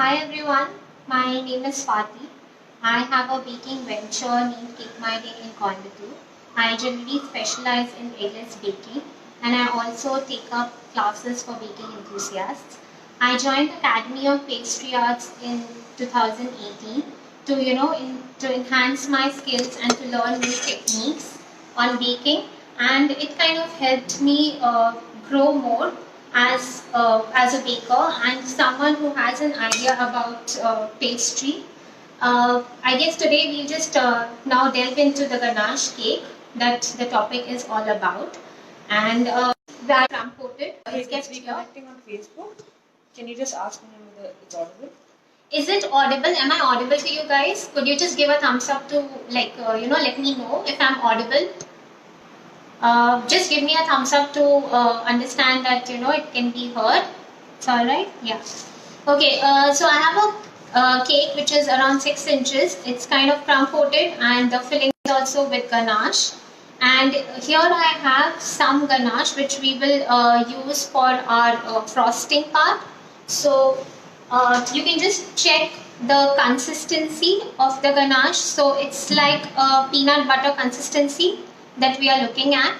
Hi everyone, my name is Swati. I have a baking venture named Cake My Day in Coimbatore. I generally specialize in eggless baking and I also take up classes for baking enthusiasts. I joined the Academy of Pastry Arts in 2018 to enhance my skills and to learn new techniques on baking, and it kind of helped me grow more as a baker and someone who has an idea about pastry. I guess today we'll just now delve into the ganache cake that the topic is all about, and that crumb coated. It's reconnecting on Facebook. Can you just ask me whether it's audible? Is it audible? Am I audible to you guys? Could you just give a thumbs up to let me know if I'm audible? Just give me a thumbs up to understand that it can be heard. It's all right. Yeah. Okay. So I have a cake which is around 6 inches. It's kind of crumb coated and the filling is also with ganache. And here I have some ganache which we will use for our frosting part. So you can just check the consistency of the ganache. So it's like a peanut butter consistency that we are looking at.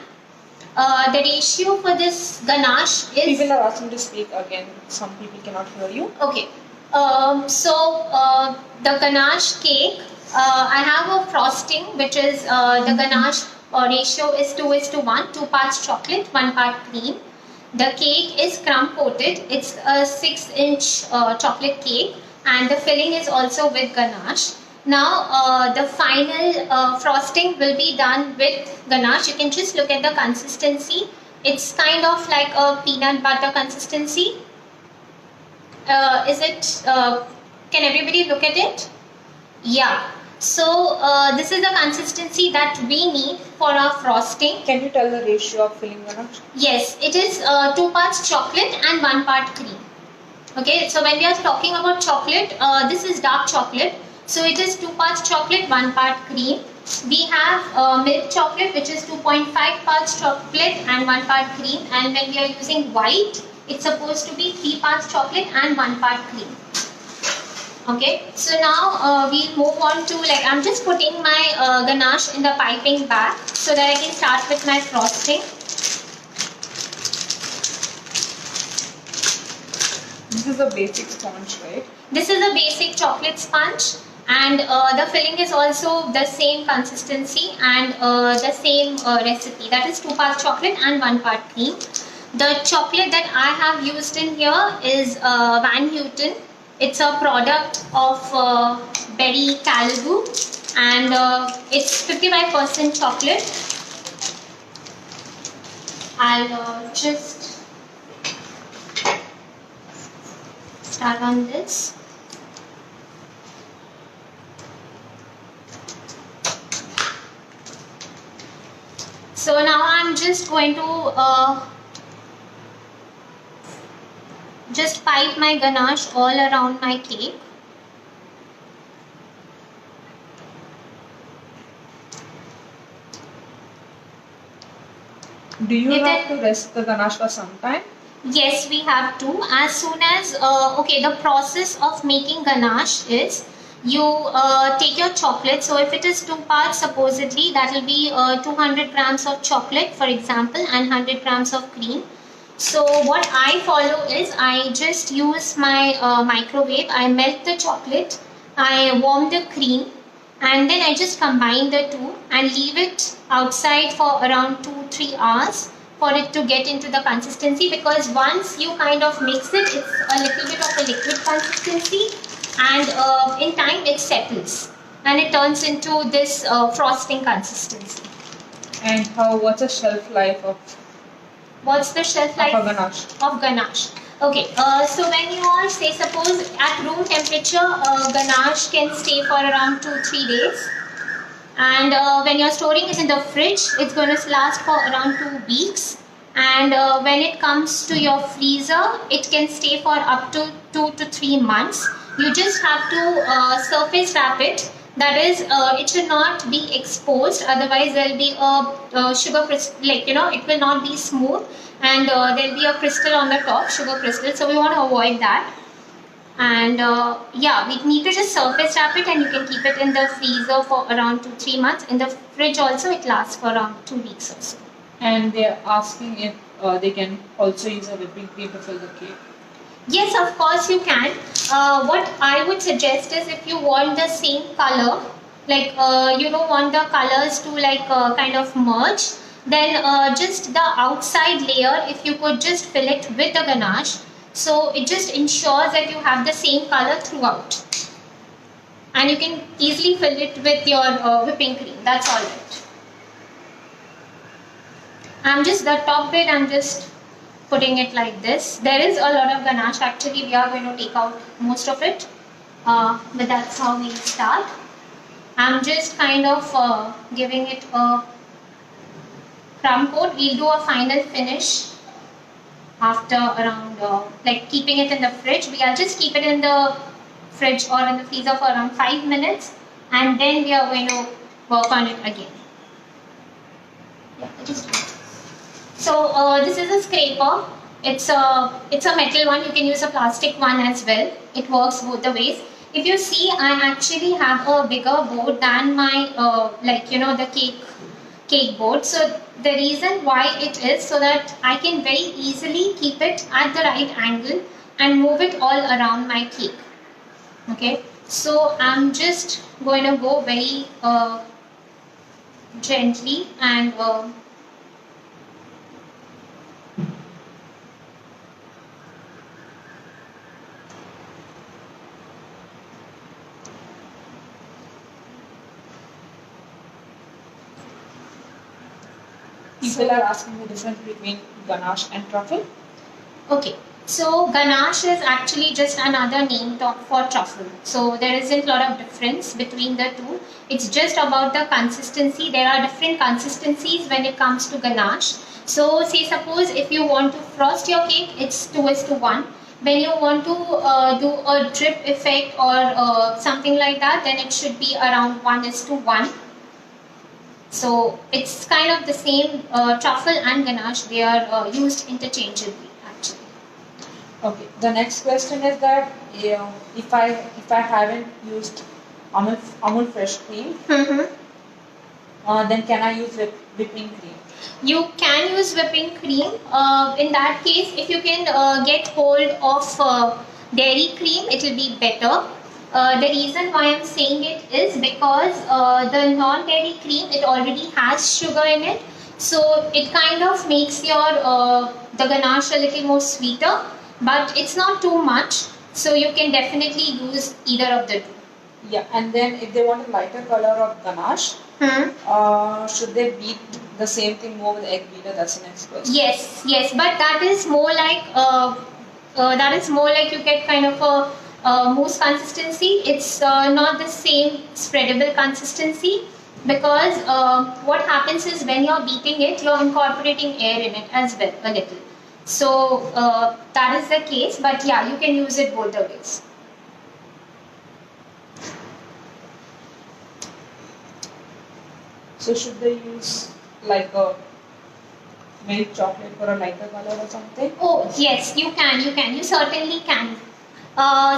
The ratio for this ganache is... People are asking to speak again. Some people cannot hear you. Okay. The ganache cake, I have a frosting which is the ganache ratio is 2:1, 2 parts chocolate, 1 part cream. The cake is crumb coated. It's a 6-inch chocolate cake and the filling is also with ganache. Now the final frosting will be done with ganache. You can just look at the consistency. It's kind of like a peanut butter consistency. Can everybody look at it? Yeah. So this is the consistency that we need for our frosting. Can you tell the ratio of filling ganache? Yes, it is 2 parts chocolate and 1 part cream. Okay, so when we are talking about chocolate, this is dark chocolate. So it is 2 parts chocolate, 1 part cream. We have milk chocolate which is 2.5 parts chocolate and 1 part cream. And when we are using white, it's supposed to be 3 parts chocolate and 1 part cream. Okay, so now we'll move on to, I'm just putting my ganache in the piping bag so that I can start with my frosting. This is a basic sponge, right? This is a basic chocolate sponge, and the filling is also the same consistency and the same recipe. That is 2 parts chocolate and 1 part cream. The chocolate that I have used in here is Van Houten. It's a product of Berry Callebaut, and it's 55% chocolate. I'll just start on this. So now I'm just going to just pipe my ganache all around my cake. Do you have to rest the ganache for some time? Yes, we have to. As soon as, the process of making ganache is you take your chocolate. So if it is 2 parts, supposedly that will be 200 grams of chocolate, for example, and 100 grams of cream. So what I follow is I just use my microwave. I melt the chocolate, I warm the cream, and then I just combine the two and leave it outside for around 2-3 hours for it to get into the consistency, because once you kind of mix it, it's a little bit of a liquid consistency, and in time it settles and it turns into this frosting consistency. And what's the shelf life of... What's the shelf life of ganache? Of ganache. Okay, so when you are, say, suppose at room temperature, ganache can stay for around 2-3 days. And when you're storing it in the fridge, it's going to last for around 2 weeks. And when it comes to your freezer, it can stay for up to 2 to 3 months. You just have to surface wrap it. That is, it should not be exposed, otherwise there will be a sugar crystal, it will not be smooth, and there will be a crystal on the top, sugar crystal, so we want to avoid that. And yeah, we need to just surface wrap it, and you can keep it in the freezer for around 2-3 months. In the fridge also, it lasts for around 2 weeks or so. And they're asking if they can also use a whipping cream to fill the cake. Yes, of course you can. What I would suggest is, if you want the same color, like you don't want the colors to like kind of merge, then just the outside layer, if you could just fill it with the ganache, so it just ensures that you have the same color throughout. And you can easily fill it with your whipping cream. That's all right. The top bit, I'm just putting it like this. There is a lot of ganache actually. We are going to take out most of it. But that's how we start. I'm just kind of giving it a crumb coat. We'll do a final finish after around, like keeping it in the fridge. We'll just keep it in the fridge or in the freezer for around 5 minutes, and then we are going to work on it again. Yeah, just do it. So this is a scraper. It's a metal one. You can use a plastic one as well. It works both the ways. If you see, I actually have a bigger board than my the cake board. So the reason why it is, so that I can very easily keep it at the right angle and move it all around my cake. Okay. So I'm just going to go very gently and People are asking the difference between ganache and truffle. Okay, so ganache is actually just another name for truffle. So there isn't a lot of difference between the two. It's just about the consistency. There are different consistencies when it comes to ganache. So say suppose if you want to frost your cake, it's 2:1. When you want to do a drip effect or something like that, then it should be around 1:1. So it's kind of the same. Truffle and ganache, they are used interchangeably actually. Okay. The next question is that if I haven't used Amul fresh cream, then can I use whipping cream? You can use whipping cream. In that case, if you can get hold of dairy cream, it will be better. The reason why I'm saying it is because the non-dairy cream, it already has sugar in it, so it kind of makes your the ganache a little more sweeter, but it's not too much, so you can definitely use either of the two. Yeah, and then if they want a lighter color of ganache, should they beat the same thing more with egg beater? That's the next question. Yes, but that is more like you get kind of a mousse consistency. It's not the same spreadable consistency, because what happens is when you're beating it, you're incorporating air in it as well a little. So that is the case, but yeah, you can use it both the ways. So should they use like a milk chocolate for a lighter color or something? Oh yes, you can. You certainly can.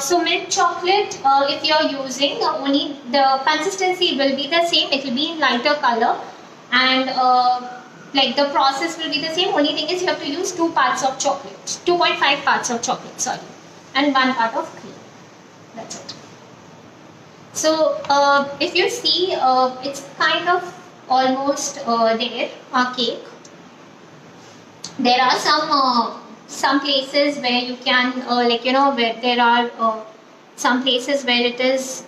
So milk chocolate, if you're using, only the consistency will be the same. It will be in lighter color, and like the process will be the same. Only thing is you have to use 2 parts of chocolate, 2.5 parts of chocolate, sorry, and 1 part of cream. That's it. So if you see, it's kind of almost there, our cake. There are some places where you can where there are some places where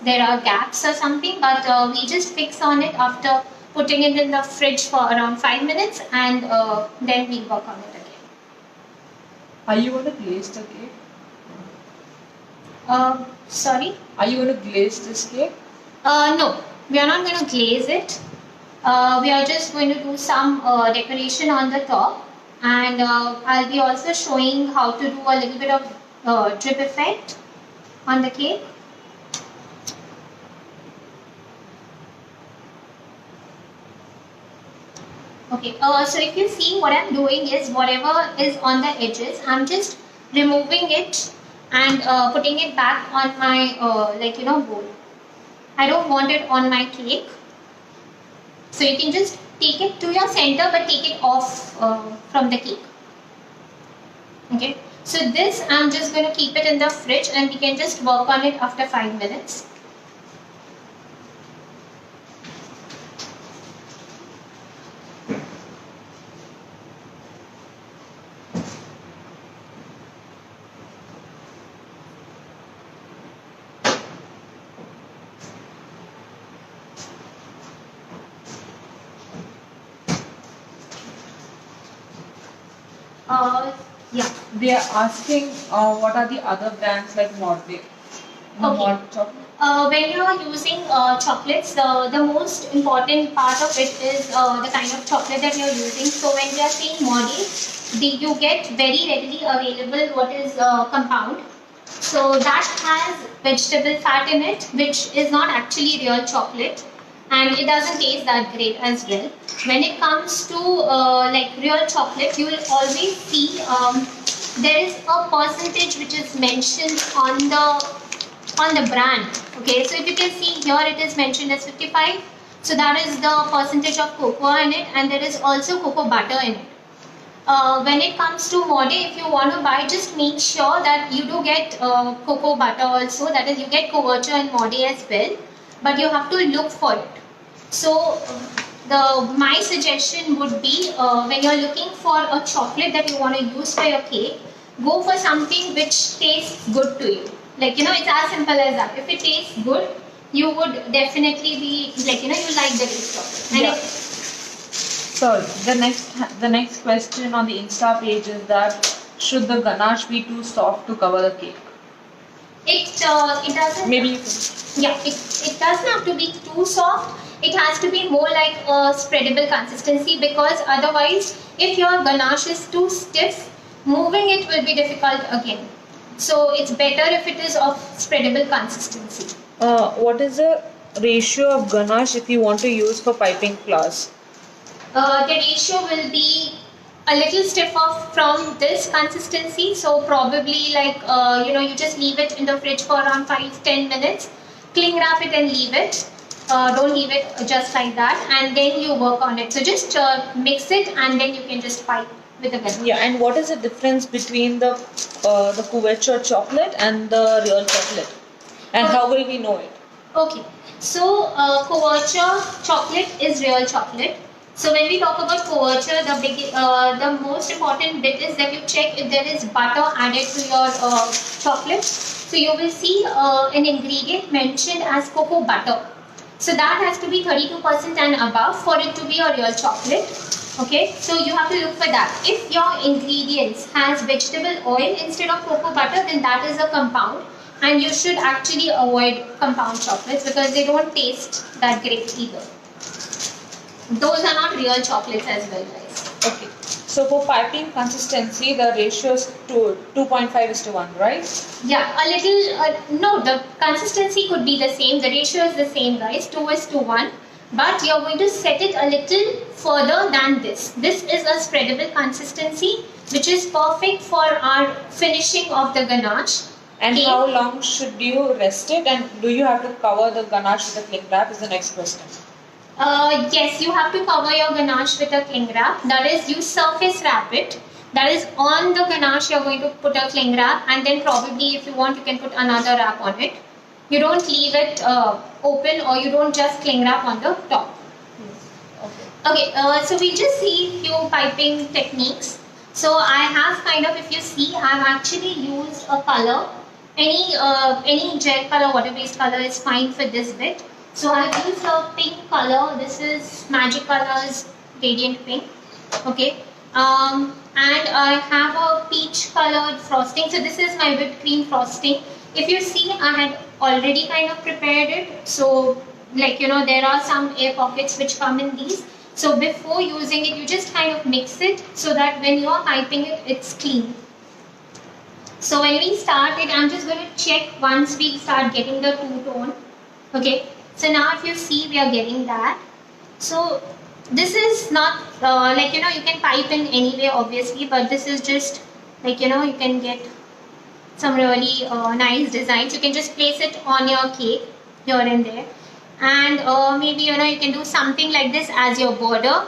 there are gaps or something, but we just fix on it after putting it in the fridge for around 5 minutes, and then we work on it again. Are you going to glaze the cake? Sorry? Are you going to glaze this cake? No, we are not going to glaze it. We are just going to do some decoration on the top, and I'll be also showing how to do a little bit of drip effect on the cake. Okay, so if you see, what I'm doing is whatever is on the edges, I'm just removing it and putting it back on my bowl. I don't want it on my cake. So you can just take it to your center but take it off from the cake. Okay. So this I'm just going to keep it in the fridge and we can just work on it after 5 minutes. Yeah. They are asking what are the other brands like Morte? Okay. Chocolate. When you are using chocolates, the most important part of it is the kind of chocolate that you are using. So when we are saying Modi, you get very readily available what is compound. So that has vegetable fat in it, which is not actually real chocolate, and it doesn't taste that great as well. When it comes to like real chocolate, you will always see there is a percentage which is mentioned on the brand. Okay, so if you can see here, it is mentioned as 55. So that is the percentage of cocoa in it, and there is also cocoa butter in it. When it comes to Mode, if you want to buy, just make sure that you do get cocoa butter also. That is, you get Couverture and Mode as well, but you have to look for it. So my suggestion would be when you are looking for a chocolate that you want to use for your cake, go for something which tastes good to you. Like, it's as simple as that. If it tastes good, you would definitely be like, you like the taste of it. And so the next question on the Insta page is that should the ganache be too soft to cover the cake? It doesn't. Maybe you can. Yeah, it doesn't have to be too soft. It has to be more like a spreadable consistency, because otherwise, if your ganache is too stiff, moving it will be difficult again. So it's better if it is of spreadable consistency. What is the ratio of ganache if you want to use for piping flowers? The ratio will be a little stiffer from this consistency. So probably like, you just leave it in the fridge for around 5-10 minutes. Cling wrap it and leave it. Don't leave it just like that. And then you work on it. So just mix it and then you can just pipe with a ganache. Yeah, and what is the difference between the Couverture chocolate and the real chocolate? And how will we know it? Okay, so Couverture chocolate is real chocolate. So when we talk about Couverture, the most important bit is that you check if there is butter added to your chocolate. So you will see an ingredient mentioned as cocoa butter. So that has to be 32% and above for it to be a real chocolate. Okay, so you have to look for that. If your ingredients has vegetable oil instead of cocoa butter, then that is a compound, and you should actually avoid compound chocolates because they don't taste that great either. Those are not real chocolates as well, guys. Okay, so for piping consistency, the ratio is 2.5:1, right? Yeah, a little, no, the consistency could be the same, the ratio is the same, guys, 2:1. But you're going to set it a little further than this. This is a spreadable consistency, which is perfect for our finishing of the ganache. And how long should you rest it? And do you have to cover the ganache with a cling wrap is the next question. Yes, you have to cover your ganache with a cling wrap. That is, you surface wrap it. That is, on the ganache you're going to put a cling wrap, and then probably if you want you can put another wrap on it. You don't leave it open, or you don't just cling wrap on the top. Okay, so we just see few piping techniques. So I have kind of, if you see, I've actually used a color. Any gel color, water-based color is fine for this bit. So I've used a pink color. This is Magic Colors Radiant Pink. Okay. And I have a peach colored frosting. So this is my whipped cream frosting. If you see, I had already kind of prepared it. So like, there are some air pockets which come in these. So before using it, you just kind of mix it so that when you are piping it, it's clean. So when we start it, I'm just going to check once we start getting the two-tone. Okay. So now if you see, we are getting that. So this is not like, you can pipe in any way obviously, but this is just like, you can get some really nice designs. You can just place it on your cake here and there, and maybe you can do something like this as your border.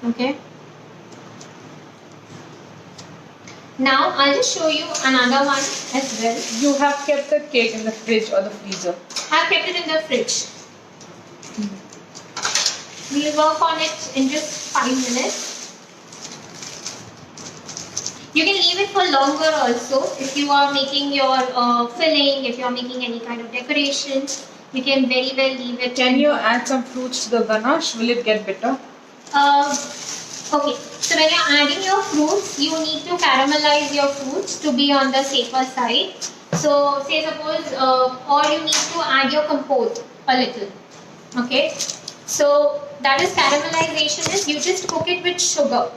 Okay. Now I'll just show you another one as well. You have kept the cake in the fridge or the freezer? I've kept it in the fridge. We'll work on it in just 5 minutes. You can leave it for longer also if you are making your filling, if you are making any kind of decorations. You can very well leave it. Can you add some fruits to the ganache? Will it get bitter? Okay, so when you're adding your fruits, you need to caramelize your fruits to be on the safer side. So say suppose, or you need to add your compote a little. Okay, so that is caramelization is you just cook it with sugar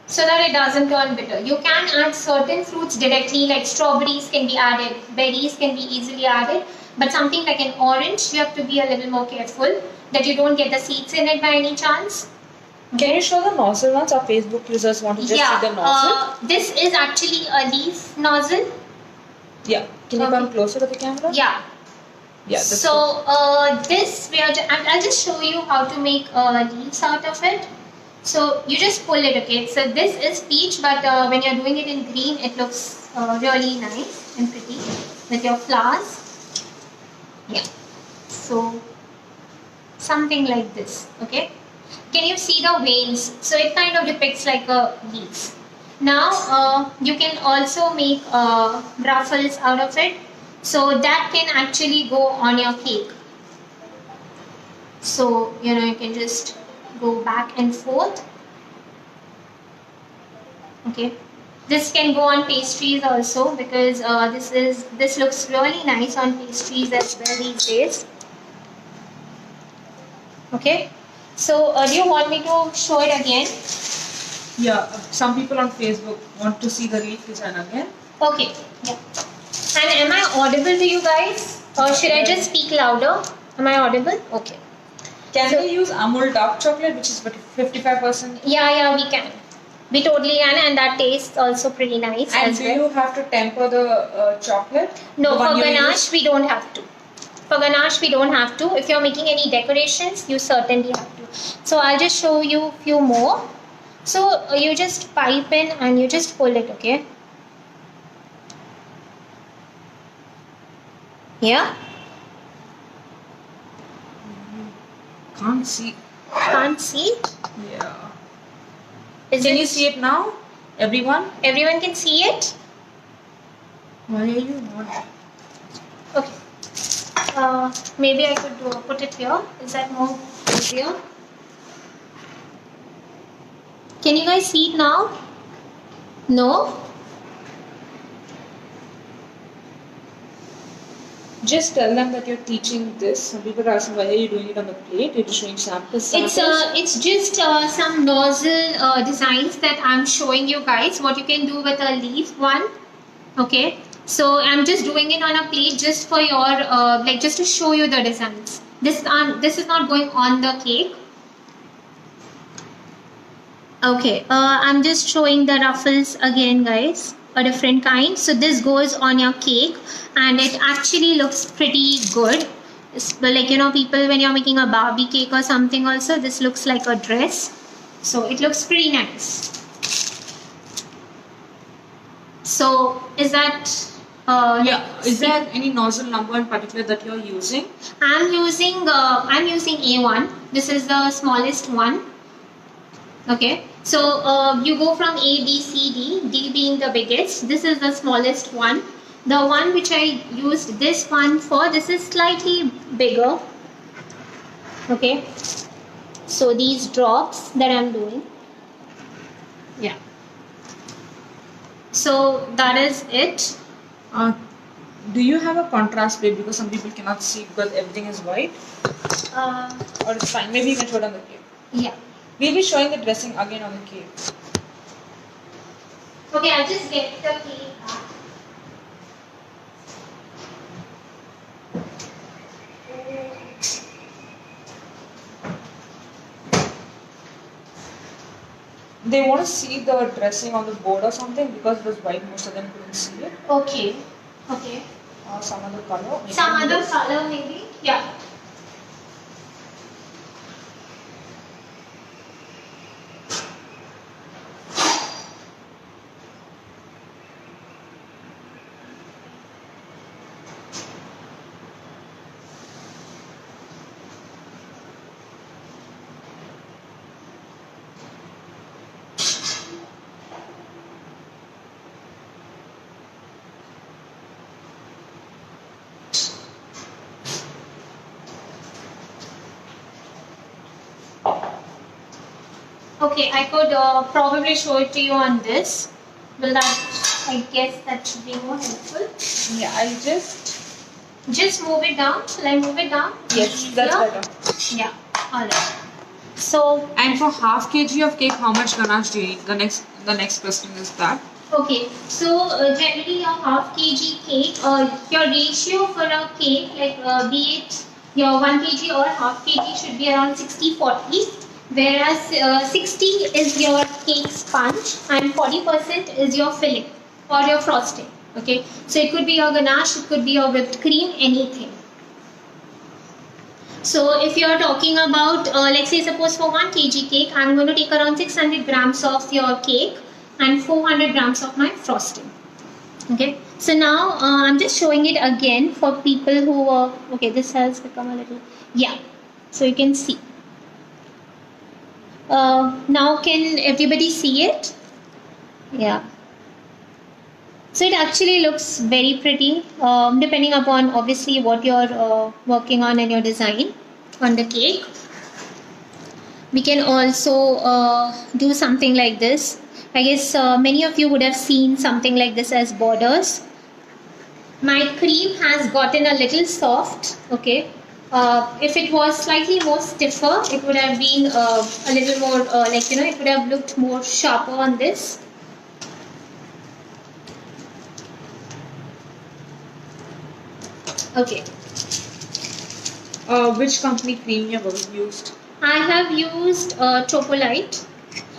so that it doesn't turn bitter. You can add certain fruits directly, like strawberries can be added, berries can be easily added, but something like an orange, you have to be a little more careful that you don't get the seeds in it by any chance. Can you show the nozzle once? Our Facebook users want to just see the nozzle. This is actually a leaf nozzle. Yeah. Can you come closer to the camera? Yeah. Yeah. So this I'll just show you how to make leaves out of it. So you just pull it, okay? So this is peach, but when you're doing it in green, it looks really nice and pretty with your flowers. Yeah. So something like this, okay? Can you see the veins? So it kind of depicts like a leaf. Now you can also make ruffles out of it. So that can actually go on your cake. So you can just go back and forth. Okay. This can go on pastries also because this looks really nice on pastries as well these days. Okay. So do you want me to show it again? Yeah, some people on Facebook want to see the leaf design again. Okay, yeah. And am I audible to you guys? Or should I just speak louder? Am I audible? Okay. Can we use Amul dark chocolate, which is 55%? Yeah, we can. We totally can, and that tastes also pretty nice. And as do well. you have to temper the chocolate? No, for ganache we don't have to. For ganache we don't have to. If you're making any decorations, you certainly have to. So I'll just show you a few more. So you just pipe in and you just pull it, okay? Yeah? Can't see. Can't see? Yeah. Can you see it now? Everyone? Everyone can see it? Why are you not? Okay. Maybe I could put it here. Is that more easier? Can you guys see it now? No? Just tell them that you're teaching this. Some people are asking why are you doing it on the plate? You're just showing samples. It's just some nozzle designs that I'm showing you guys. What you can do with a leaf one. Okay. So I'm just doing it on a plate just for your just to show you the designs. This is not going on the cake. Okay. I'm just showing the ruffles again, guys. A different kind. So this goes on your cake and it actually looks pretty good. It's like people when you're making a Barbie cake or something also, this looks like a dress. So it looks pretty nice. So is that is there any nozzle number in particular that you're using? I'm using A1. This is the smallest one. Okay, so you go from A, B, C, D, D being the biggest. This is the smallest one. The one which I used this one for, this is slightly bigger. Okay, so these drops that I'm doing. Yeah. So that is it. Do you have a contrast plate because some people cannot see because everything is white? Or it's fine. Maybe you can show it on the cake. Yeah. We'll be showing the dressing again on the cake. Okay, I'll just get the cake out. they want to see the dressing on the board or something because it was white. Most of them couldn't see it. Okay. Okay. Or some other color. Maybe Some other color maybe. Yeah. Okay, I could probably show it to you on this. Will that, I guess that should be more helpful. Yeah, I'll just move it down. Shall I move it down? Yes, that's better. Yeah, alright. So, and for half kg of cake, how much ganache do you need? The next question is that. Okay, so generally your half kg cake, your ratio for a cake, like be it your 1 kg or half kg, should be around 60-40. Whereas 60 is your cake sponge and 40% is your filling or your frosting. Okay, so it could be your ganache, it could be your whipped cream, anything. So if you are talking about, let's say suppose for 1 kg cake, I'm going to take around 600 grams of your cake and 400 grams of my frosting. Okay, so now I'm just showing it again for people who are, okay, this has become a little, yeah, so you can see. Now can everybody see it? Yeah. So it actually looks very pretty, depending upon obviously what you're working on in your design on the cake. We can also do something like this. I guess many of you would have seen something like this as borders. My cream has gotten a little soft, okay. If it was slightly more stiffer, it would have been a little more like, you know, it would have looked more sharper on this. Okay. Which company cream you have used? I have used Tropolite.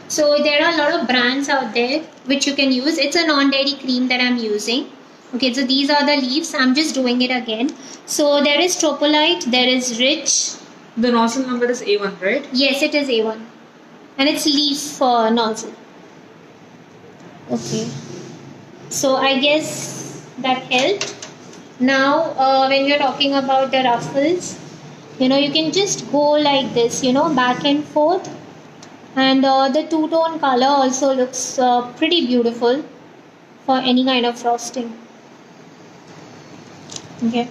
So there are a lot of brands out there which you can use. It's a non-dairy cream that I'm using. Okay, so these are the leaves. I'm just doing it again. So there is Tropolite, there is Rich. The nozzle number is A1, right? Yes, it is A1. And it's leaf nozzle. Okay. So I guess that helped. Now when you're talking about the ruffles, you know, you can just go like this, you know, back and forth. And the two-tone color also looks pretty beautiful for any kind of frosting. Okay.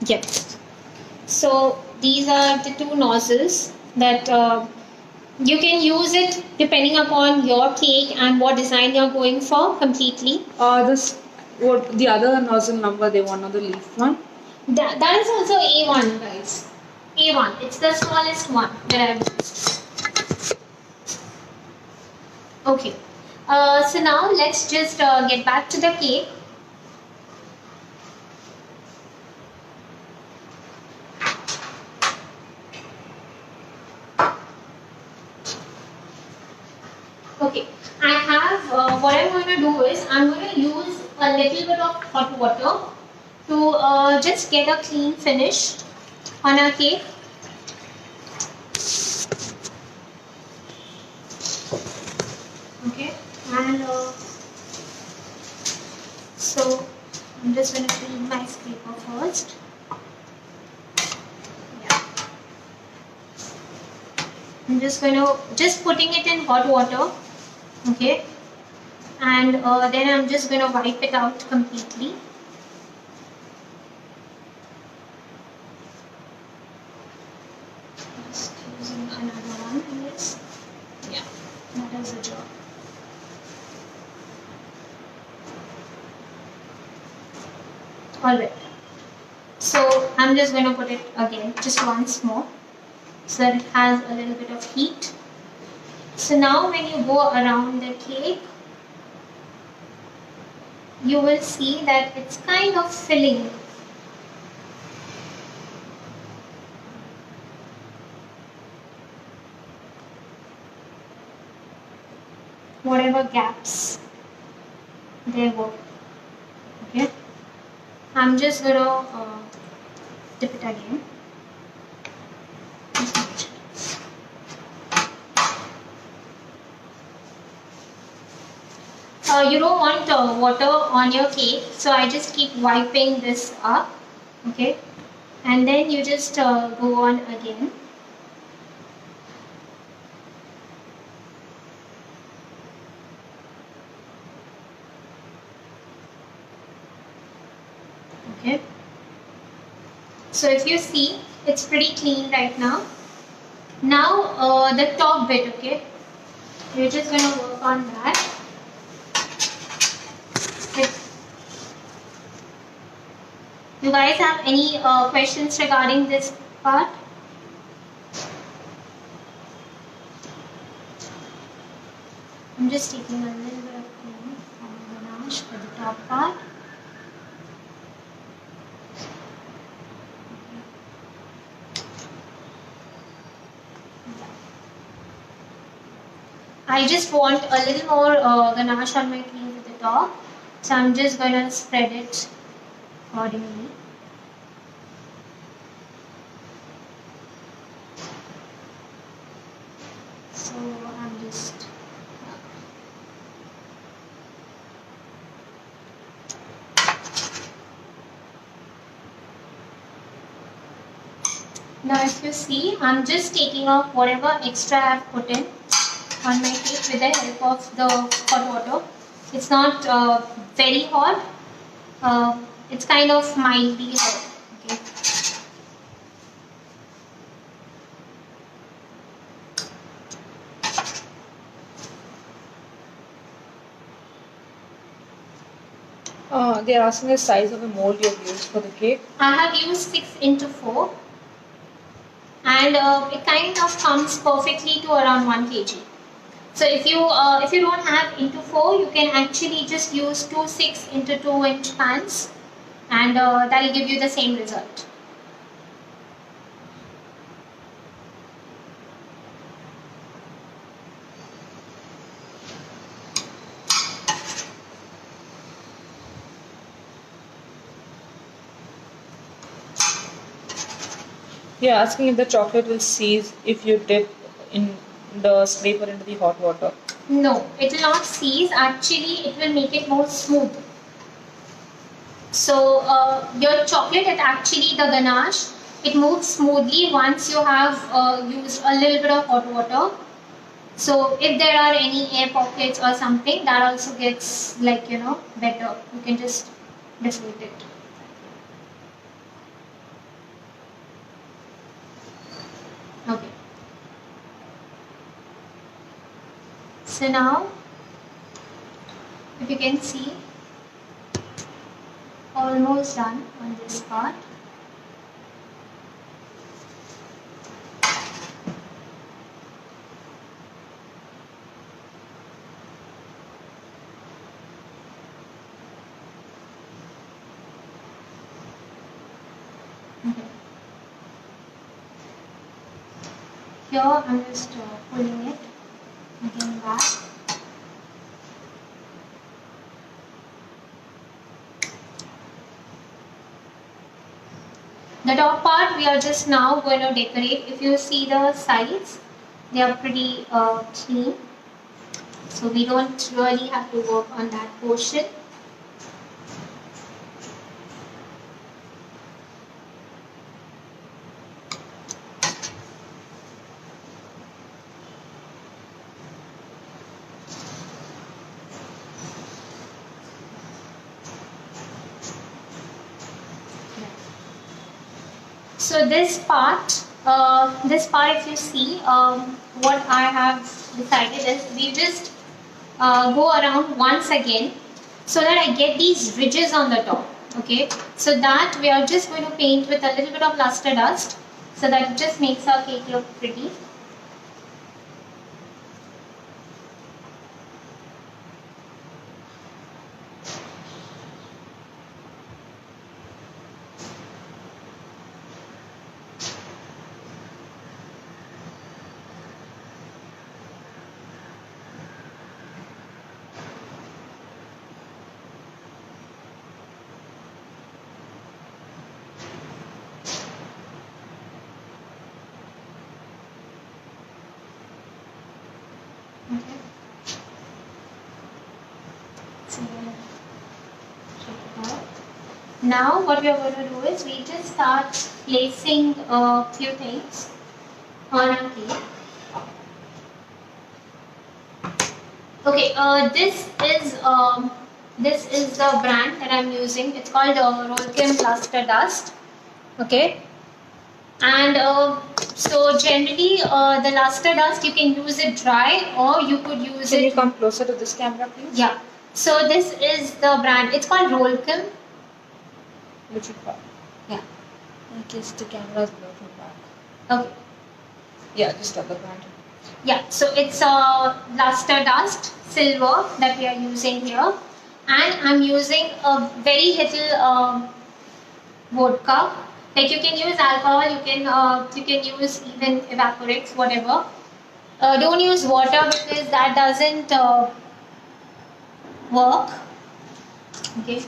Yeah. So these are the two nozzles that you can use it depending upon your cake and what design you're going for completely. What the other nozzle number they want on the leaf one? That is also A1, guys. A1. It's the smallest one that I've used. Okay. So now let's just get back to the cake. Okay, I have, what I'm going to do is, I'm going to use a little bit of hot water to just get a clean finish on our cake. Okay, and so I'm just going to clean my scraper first. Yeah. I'm just going to, putting it in hot water. Okay, and then I'm just going to wipe it out completely. Just using another one, I guess. Yeah, that is the job. Alright, so I'm just going to put it again, just once more, so that it has a little bit of heat. So now when you go around the cake, you will see that it's kind of filling. Whatever gaps there were. Okay, I'm just gonna dip it again. You don't want water on your cake, so I just keep wiping this up. Okay, and then you just go on again. Okay, so if you see, it's pretty clean right now. Now the top bit, okay, you're just going to work on that. You guys have any questions regarding this part? I'm just taking a little bit of cream from the ganache for the top part. I just want a little more ganache on my cream at the top, so I'm just going to spread it accordingly. So I'm just now, if you see, I'm just taking off whatever extra I've put in on my cake with the help of the hot water. It's not very hot. It's kind of mildly hot. Okay. They are asking the size of the mold you have used for the cake. I have used 6x4, and it kind of comes perfectly to around 1 kg. So if you don't have into 4, you can actually just use 2 6x2" pans, and that will give you the same result. Yeah, asking if the chocolate will seize if you dip in the scraper into the hot water. No, it will not seize. Actually, it will make it more smooth. So your chocolate, it actually, the ganache, it moves smoothly once you have used a little bit of hot water. So if there are any air pockets or something, that also gets like, better. You can just deflate it. Okay. So now, if you can see, almost done on this part. Okay. Here I'm just pulling it again back. The top part we are just now going to decorate. If you see the sides, they are pretty clean. So we don't really have to work on that portion. So this part if you see, what I have decided is we just go around once again so that I get these ridges on the top. Okay, so that we are just going to paint with a little bit of luster dust so that it just makes our cake look pretty. Now what we are going to do is we just start placing a few things on our cake. Okay, this is the brand that I'm using. It's called Rolkim Luster Dust. Okay, and so generally the luster dust you can use it dry or you could use Can it. you come closer to this camera, please? Yeah. So this is the brand. It's called Rolkim. Which part? Yeah. In case the camera is blurred from back. Okay. Yeah, just the brand. Yeah. So it's luster dust silver that we are using here, and I'm using a very little vodka. Like you can use alcohol, you can use even evaporates, whatever. Don't use water because that doesn't work. Okay.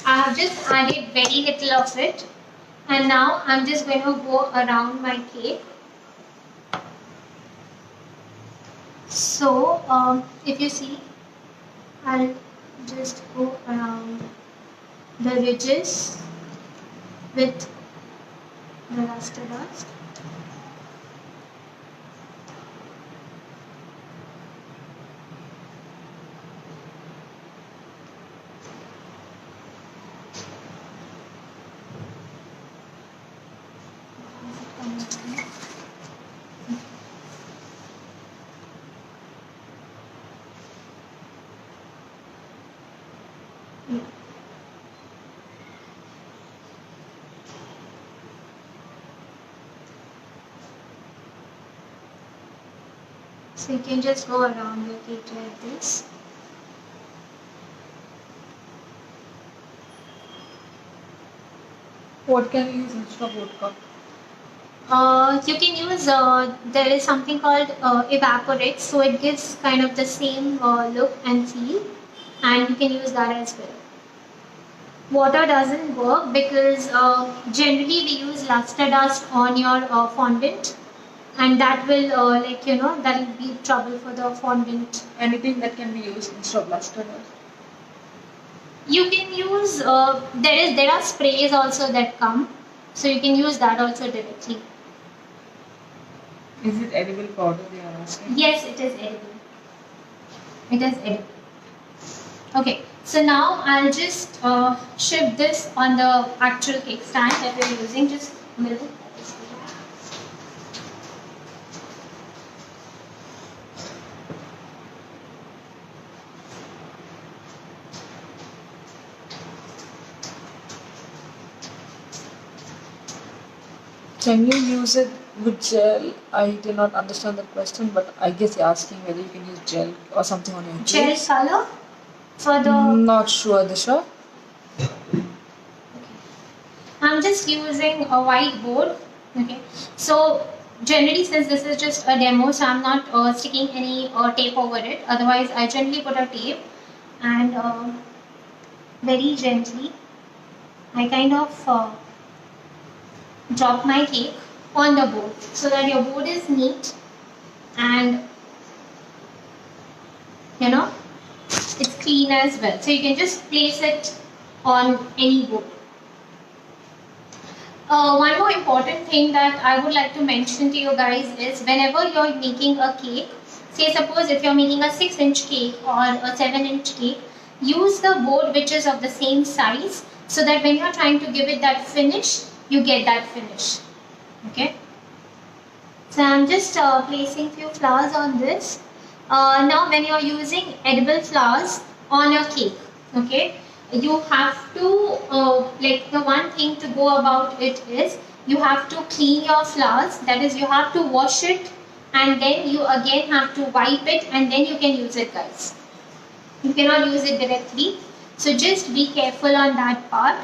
I have just added very little of it, and now I'm just going to go around my cake. So if you see, I'll just go around the ridges with the luster dust. So you can just go around your cake like this. What can you use instead of vodka? You can use, there is something called evaporate, so it gives kind of the same look and feel, and you can use that as well. Water doesn't work because generally we use luster dust on your fondant, and that will that will be trouble for the fondant. Anything that can be used instead of luster dust? You can use, there are sprays also that come, so you can use that also directly. Is it edible powder they are asking? Yes, it is edible. It is edible. Okay, so now I'll just shift this on the actual cake stand that we're using. Just a minute. Can you use it with gel? I did not understand the question, but I guess you're asking whether you can use gel or something on your Gel cakes. color for the. Not sure, Disha. Okay. I'm just using a white board. Okay. So generally, since this is just a demo, so I'm not sticking any tape over it. Otherwise, I generally put a tape and very gently I kind of drop my cake on the board so that your board is neat and it's clean as well. So you can just place it on any board. One more important thing that I would like to mention to you guys is whenever you're making a cake, say suppose if you're making a 6-inch cake or a 7-inch cake, use the board which is of the same size so that when you're trying to give it that finish, you get that finish. Okay. So I'm just placing few flowers on this. Now when you're using edible flowers on your cake, okay, you have to, the one thing to go about it is you have to clean your flowers, that is you have to wash it and then you again have to wipe it and then you can use it, guys. You cannot use it directly, so just be careful on that part.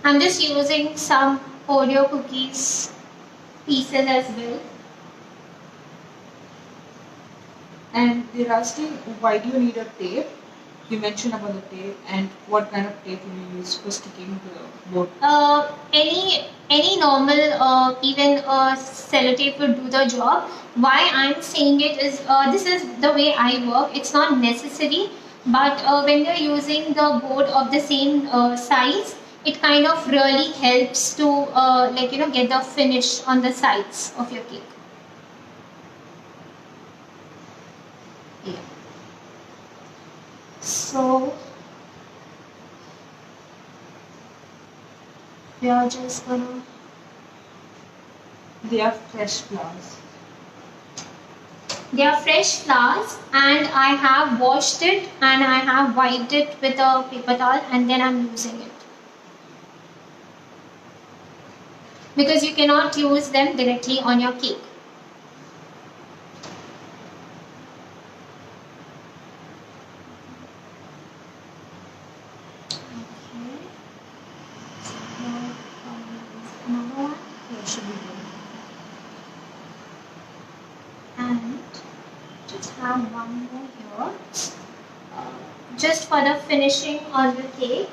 I'm just using some Oreo cookies pieces as well. And they're asking, why do you need a tape? You mentioned about the tape, and what kind of tape will you use for sticking to the board? Any normal, even sellotape would do the job. Why I'm saying it is, this is the way I work. It's not necessary, but when you're using the board of the same size, it kind of really helps to like get the finish on the sides of your cake. Yeah. So we are just gonna. They are fresh flowers. They are fresh flowers, and I have washed it and I have wiped it with a paper towel, and then I'm using it. Because you cannot use them directly on your cake. Should be good. And just have one more here, just for the finishing on the cake.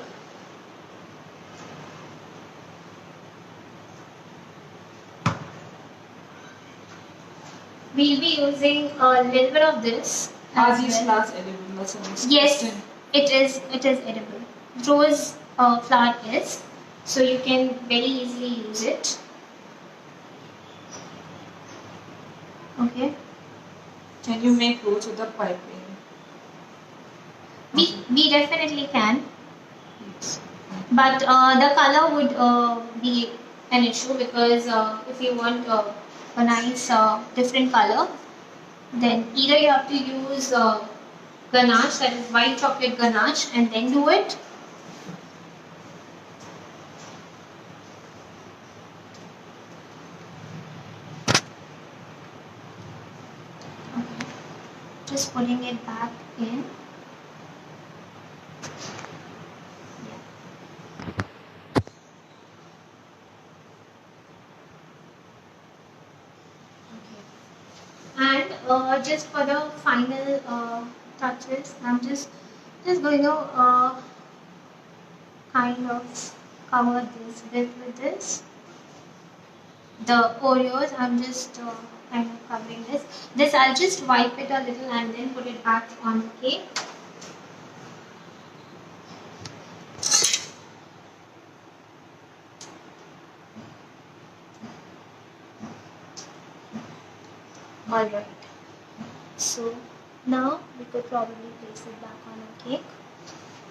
We'll be using a little bit of this. Are these flowers edible? That's a nice Yes, question. it is. It is edible. Rose flower is, so you can very easily use it. Okay. Can you make rose with the piping? We definitely can, Yes. but the color would be an issue, because if you want a nice different color, then either you have to use ganache, that is white chocolate ganache, and then do it. Okay. Just putting it back in. And just for the final touches, I'm just going to kind of cover this bit with this. The Oreos, I'm just kind of covering this. This I'll just wipe it a little and then put it back on the cake. Alright, so now we could probably place it back on our cake,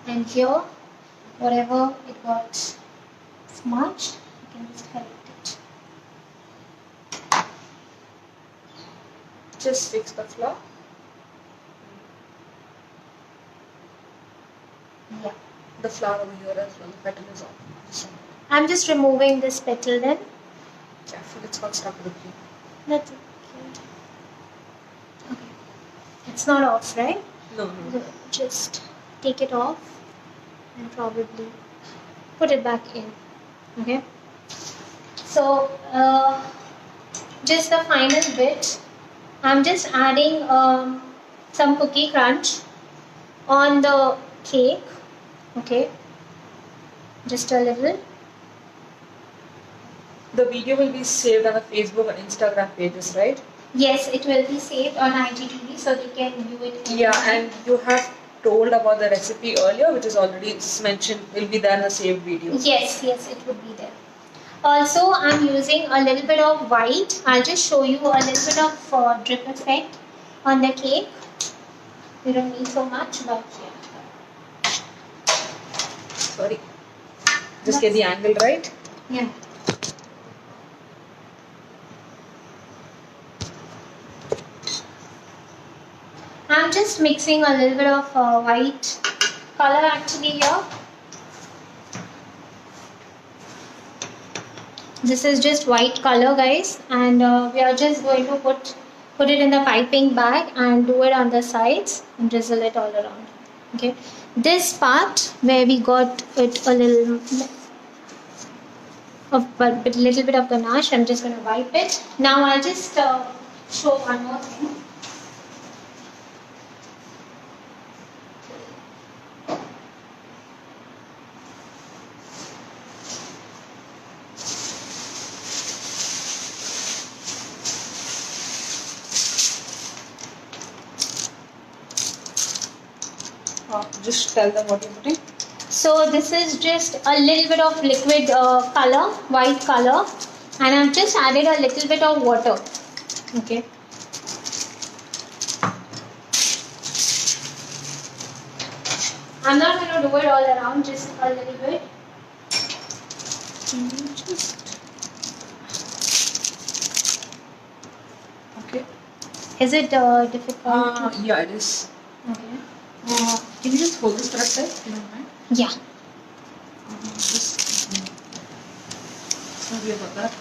and here whatever it got smudged, you can just correct it. Just fix the flour. Yeah. The flour over here as well. The petal is on. So, I'm just removing this petal then. careful, it's got stuck with you. That's okay. Okay. It's not off, right? No. Just take it off and probably put it back in. Okay. So just the final bit, I'm just adding some cookie crunch on the cake. Okay. Just a little. The video will be saved on the Facebook and Instagram pages, right? Yes, it will be saved on IGTV, so they can view it. Yeah, and you have told about the recipe earlier, which is already mentioned, will be there in the saved video. Yes, it would be there. Also, I'm using a little bit of white. I'll just show you a little bit of drip effect on the cake. You don't need so much, but yeah. Sorry. Just get the angle right. Yeah. I'm just mixing a little bit of white color actually here. This is just white color, guys, and we are just going to put it in the piping bag and do it on the sides and drizzle it all around. Okay, this part where we got it a little little bit of ganache, I'm just going to wipe it. Now I'll just show one more thing. Just tell them what you're putting. So this is just a little bit of liquid color, white color, and I've just added a little bit of water. Okay. I'm not going to do it all around, just a little bit. Okay. Is it difficult? Yeah, it is. Okay. Can you just hold this for a sec? If you don't mind? Yeah. Just sorry about that.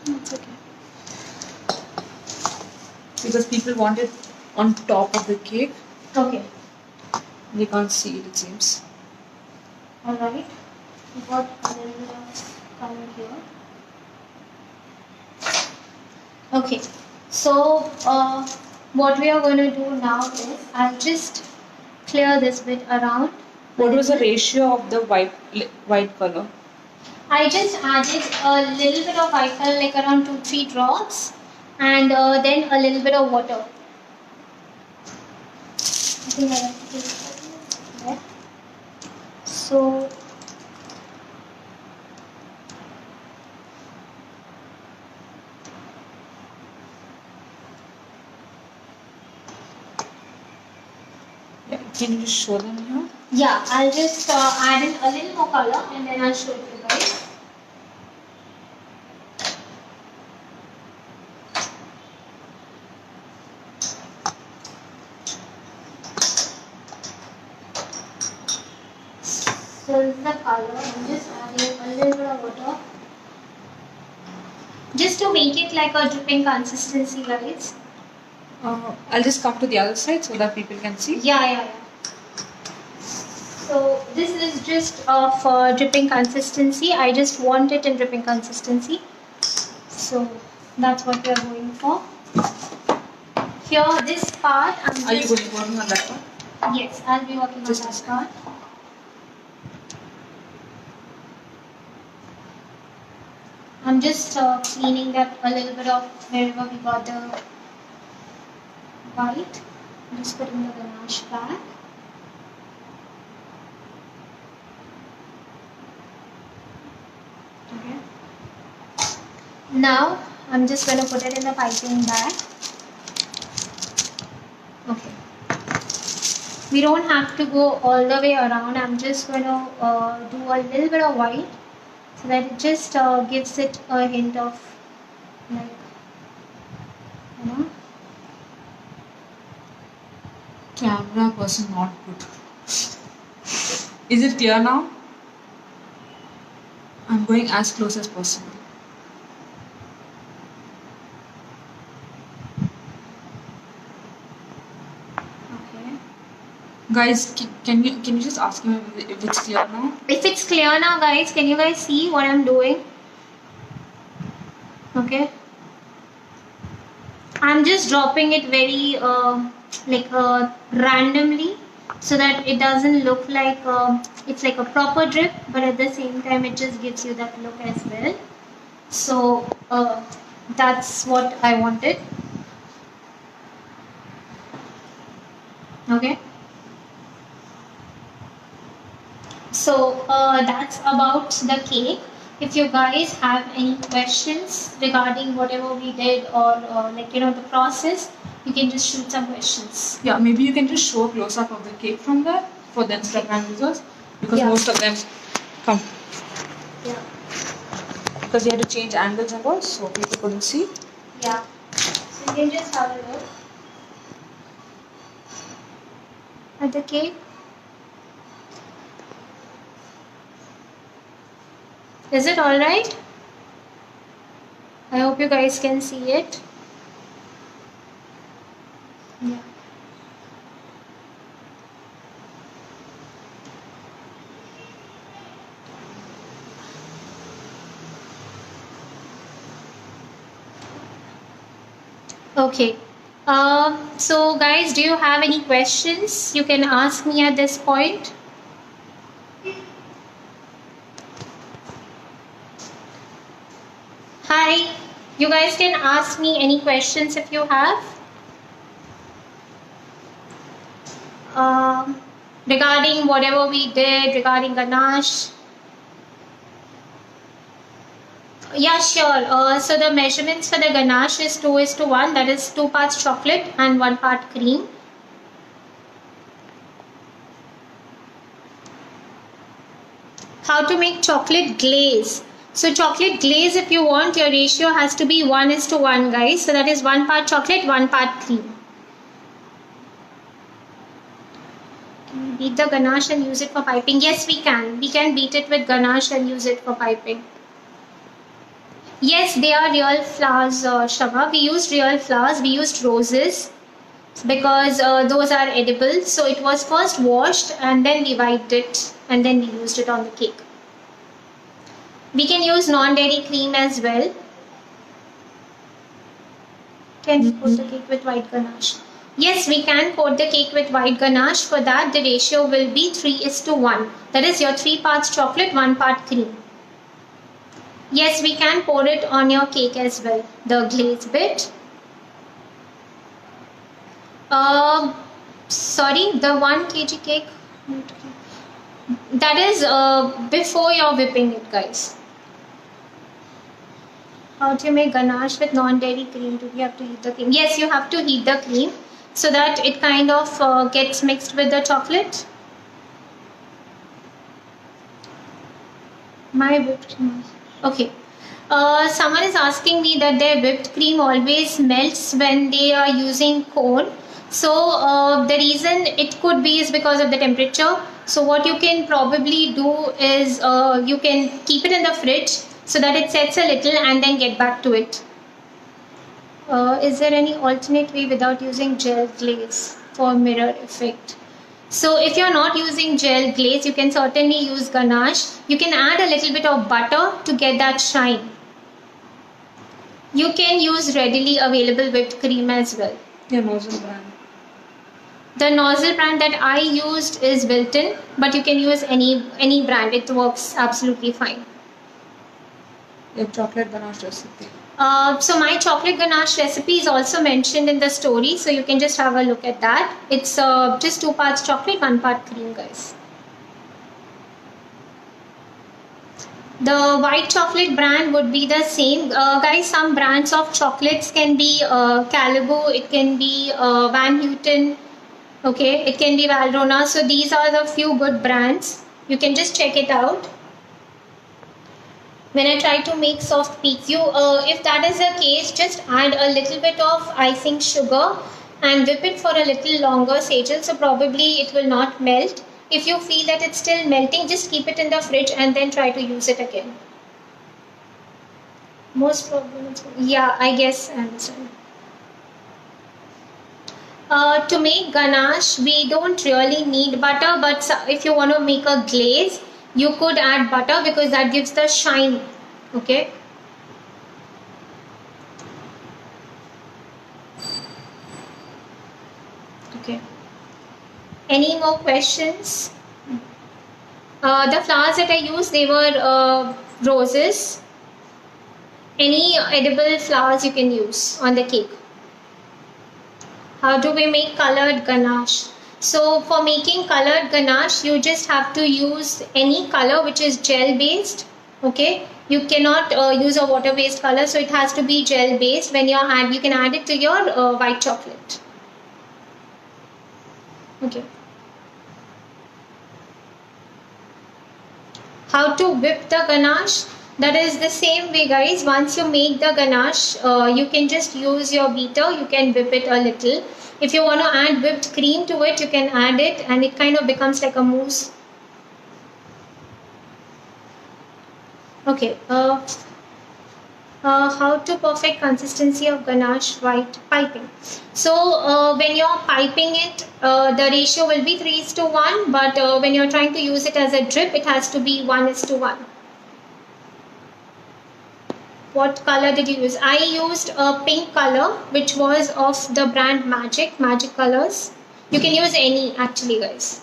That's okay. Because people want it on top of the cake. Okay. They can't see it, it seems. Alright. We got a little bit of color here. Okay. So what we are going to do now is I'll just clear this bit around. What was the ratio of the white color? I just added a little bit of white color, like around 2-3 drops, and then a little bit of water. I think I have to take it there. So Yeah, can you just show them here? yeah, I'll just add in a little more color and then I'll show it to you guys. So this is the color. I'm just adding a little bit of water. Just to make it like a dripping consistency, guys. I'll just come to the other side so that people can see. Yeah. So this is just of dripping consistency. I just want it in dripping consistency. So that's what we are going for. Here, this part, Are you going to work on that one? Yes, I'll be working Just on a that second. part. I'm just cleaning that a little bit of wherever we got the white. I'm just putting the ganache back. Okay. Now I'm just going to put it in the piping bag. Okay. We don't have to go all the way around. I'm just going to do a little bit of white so that it just gives it a hint of like, you know. Camera person not good. Is it clear now? I'm going as close as possible. Okay. Guys, can you just ask him if it's clear now? If it's clear now, guys, can you guys see what I'm doing? Okay. I'm just dropping it very randomly so that it doesn't look like it's like a proper drip, but at the same time it just gives you that look as well. So that's what I wanted. Okay. So that's about the cake. If you guys have any questions regarding whatever we did or the process, you can just shoot some questions. Yeah, maybe you can just show a close up of the cake from there for the Instagram users, because most of them come. Yeah. Because we had to change angles and all, so people couldn't see. Yeah. So you can just have a look at the cake. Is it alright? I hope you guys can see it. Yeah. Okay. So guys, do you have any questions? You can ask me at this point. Hi, you guys can ask me any questions if you have. regarding whatever we did regarding ganache? Yeah, sure. So the measurements for the ganache is 2:1. That is 2 parts chocolate and 1 part cream. How to make chocolate glaze? So chocolate glaze, if you want, your ratio has to be 1:1, guys. So that is 1 part chocolate, 1 part cream. Can we beat the ganache and use it for piping? Yes, we can. We can beat it with ganache and use it for piping. Yes, they are real flowers, Shava. We used real flowers. We used roses because those are edible. So it was first washed and then we wiped it and then we used it on the cake. We can use non-dairy cream as well. Can we coat the cake with white ganache? Yes, we can coat the cake with white ganache. For that, the ratio will be 3:1. That is your 3 parts chocolate, 1 part cream. Yes, we can pour it on your cake as well, the glaze bit. Sorry, the 1 kg cake, that is before you're whipping it, guys. How do you make ganache with non-dairy cream? Do we have to heat the cream? Yes, you have to heat the cream so that it kind of gets mixed with the chocolate. My whipped cream. Okay. Someone is asking me that their whipped cream always melts when they are using cone. So the reason it could be is because of the temperature. So what you can probably do is you can keep it in the fridge so that it sets a little and then get back to it. Is there any alternate way without using gel glaze for mirror effect? So if you're not using gel glaze, you can certainly use ganache. You can add a little bit of butter to get that shine. You can use readily available whipped cream as well. Your nozzle brand. The nozzle brand that I used is Wilton, but you can use any brand. It works absolutely fine. Your chocolate ganache recipe. So my chocolate ganache recipe is also mentioned in the story, so you can just have a look at that. It's just 2 parts chocolate, 1 part cream, guys. The white chocolate brand would be the same. Guys, some brands of chocolates can be Calibo, it can be Van Houten, okay, it can be Valrhona. So these are the few good brands. You can just check it out. When I try to make soft peaks, if that is the case, just add a little bit of icing sugar and whip it for a little longer, Sejal. So probably it will not melt. If you feel that it's still melting, just keep it in the fridge and then try to use it again. Most probably, yeah, I guess I understand. To make ganache, we don't really need butter, but if you want to make a glaze, you could add butter because that gives the shine. Okay. Okay. Any more questions? The flowers that I used, they were roses. Any edible flowers you can use on the cake. How do we make colored ganache? So for making colored ganache, you just have to use any color which is gel based. Okay, you cannot use a water based color, so it has to be gel based. When you can add it to your white chocolate. Okay. How to whip the ganache? That is the same way, guys. Once you make the ganache, you can just use your beater. You can whip it a little. If you want to add whipped cream to it, you can add it and it kind of becomes like a mousse. Okay. How to perfect consistency of ganache white piping. So when you're piping it, the ratio will be 3:1, but when you're trying to use it as a drip, it has to be 1:1. What color did you use? I used a pink color, which was of the brand Magic Colors. You can use any actually, guys.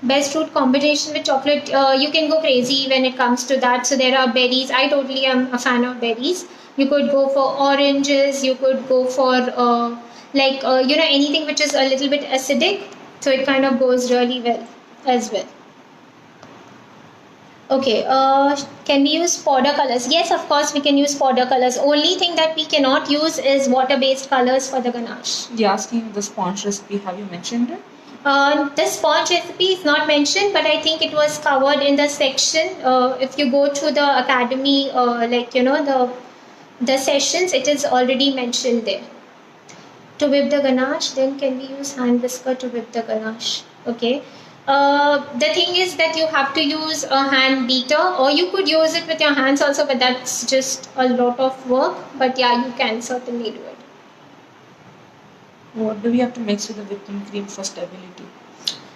Best fruit combination with chocolate, you can go crazy when it comes to that. So there are berries. I totally am a fan of berries. You could go for oranges. You could go for anything which is a little bit acidic. So it kind of goes really well as well. Okay, can we use powder colors? Yes, of course we can use powder colors. Only thing that we cannot use is water-based colors for the ganache. They're asking the sponge recipe. Have you mentioned it? The sponge recipe is not mentioned, but I think it was covered in the section. If you go to the academy, the sessions, it is already mentioned there. To whip the ganache, then can we use hand whisker to whip the ganache? Okay. The thing is that you have to use a hand beater, or you could use it with your hands also, but that's just a lot of work. But yeah, you can certainly do it. What do we have to mix with the whipping cream for stability?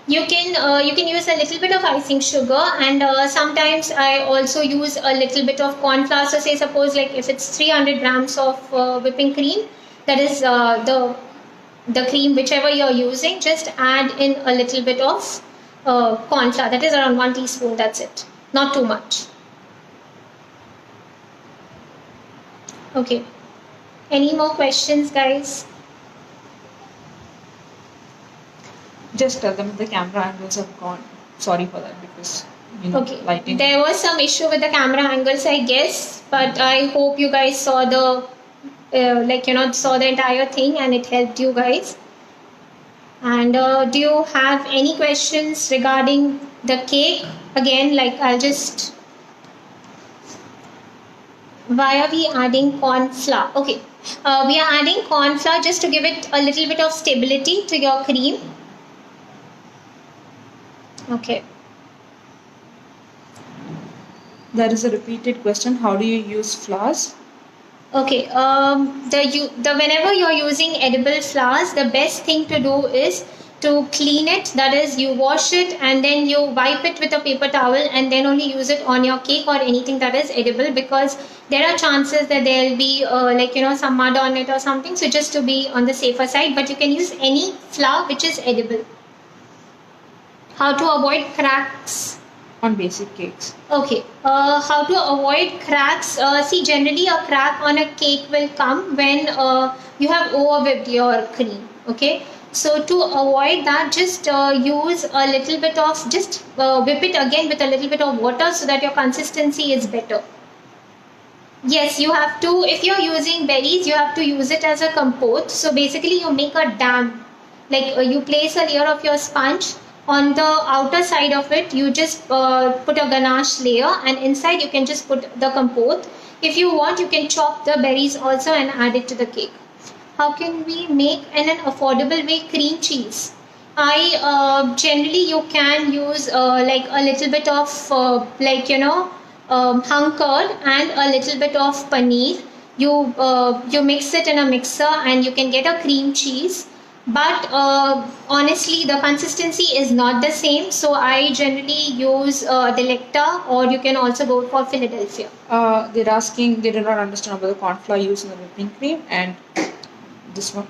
You can use a little bit of icing sugar, and sometimes I also use a little bit of corn flour. So say suppose like if it's 300 grams of whipping cream, that is the cream whichever you're using, just add in a little bit of corn flour. That is around 1 teaspoon. That's it. Not too much. Okay. Any more questions, guys? Just tell them the camera angles have gone. Sorry for that because Okay. lighting. There was some issue with the camera angles, I guess, but I hope you guys saw the saw the entire thing and it helped you guys. And do you have any questions regarding the cake? Again, I'll just... Why are we adding corn flour? Okay, we are adding corn flour just to give it a little bit of stability to your cream. Okay. There is a repeated question. How do you use flours? Okay, whenever you're using edible flours, the best thing to do is to clean it. That is, you wash it and then you wipe it with a paper towel and then only use it on your cake or anything that is edible, because there are chances that there will be some mud on it or something. So just to be on the safer side, but you can use any flour which is edible. How to avoid cracks? On basic cakes. Okay, how to avoid cracks? See, generally a crack on a cake will come when you have over whipped your cream. Okay, so to avoid that, just use a little bit of, whip it again with a little bit of water so that your consistency is better. Yes, you have to, if you're using berries, you have to use it as a compote. So basically you make a dam, you place a layer of your sponge. On the outer side of it, you just put a ganache layer, and inside you can just put the compote. If you want, you can chop the berries also and add it to the cake. How can we make in an affordable way cream cheese? Generally you can use a little bit of hung curd and a little bit of paneer. You mix it in a mixer and you can get a cream cheese. But honestly, the consistency is not the same. So I generally use Delecta, or you can also go for Philadelphia. They're asking, they did not understand about the corn flour used in the whipping cream and this one.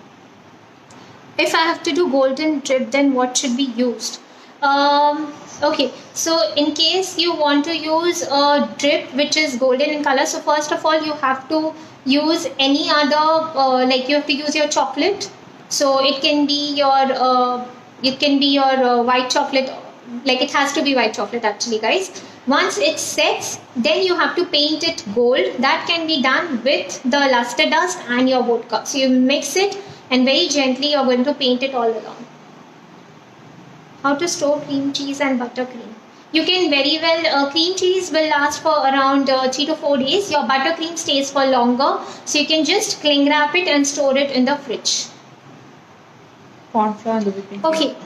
If I have to do golden drip, then what should be used? Okay, so in case you want to use a drip which is golden in color, so first of all you have to use any other, you have to use your chocolate. So it can be your white chocolate, it has to be white chocolate actually, guys. Once it sets, then you have to paint it gold. That can be done with the luster dust and your vodka. So you mix it and very gently you're going to paint it all along. How to store cream cheese and buttercream? You can very well, cream cheese will last for around 3 to 4 days. Your buttercream stays for longer. So you can just cling wrap it and store it in the fridge. Corn flour and the whipping cream. Okay.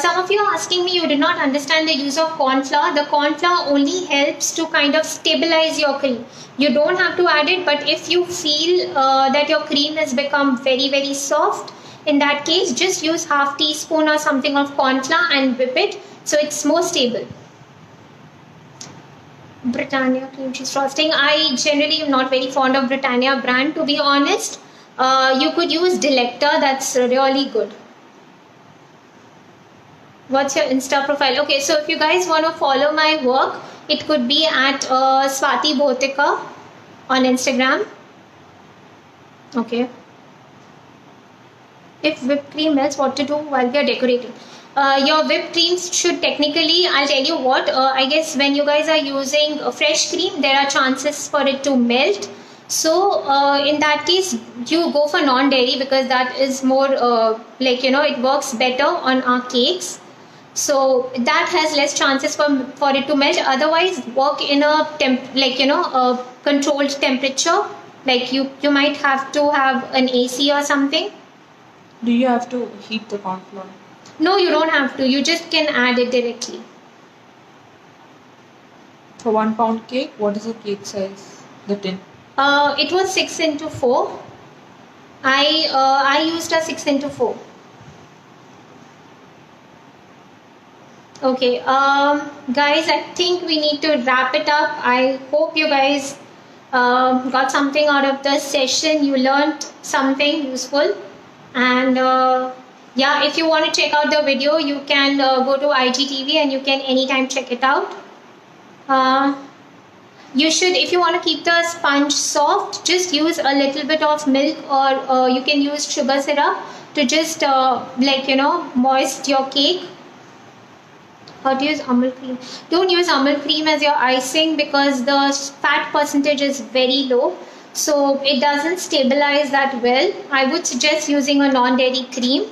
Some of you are asking me, you did not understand the use of corn flour. The corn flour only helps to kind of stabilize your cream. You don't have to add it, but if you feel that your cream has become very, very soft, in that case, just use half teaspoon or something of corn flour and whip it so it's more stable. Britannia cream cheese frosting. I generally am not very fond of Britannia brand, to be honest. You could use Delecta, that's really good. What's your Insta profile? Okay, so if you guys want to follow my work, it could be at Swati Bhotika on Instagram. Okay. If whipped cream melts, what to do while we are decorating? Your whipped creams should technically, I'll tell you what, I guess when you guys are using fresh cream, there are chances for it to melt. So in that case, you go for non-dairy because that is more like, it works better on our cakes. So that has less chances for it to melt. Otherwise, work in a a controlled temperature. Like you might have to have an AC or something. Do you have to heat the corn flour? No, you don't have to. You just can add it directly. For 1 pound cake, what is the cake size? The tin? It was 6 into 4. I used a 6 into 4. Okay, guys, I think we need to wrap it up. I hope you guys got something out of this session. You learned something useful. And yeah, if you want to check out the video, you can go to IGTV and you can anytime check it out. You should, if you want to keep the sponge soft, just use a little bit of milk, or you can use sugar syrup to just moist your cake. Or to use amul cream. Don't use amul cream as your icing because the fat percentage is very low, so it doesn't stabilize that well. I would suggest using a non-dairy cream.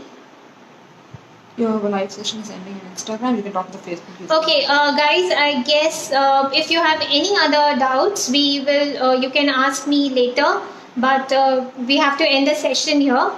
Your live session is ending on Instagram. You can talk to the Facebook. Okay, guys, I guess if you have any other doubts, we will. You can ask me later. But we have to end the session here.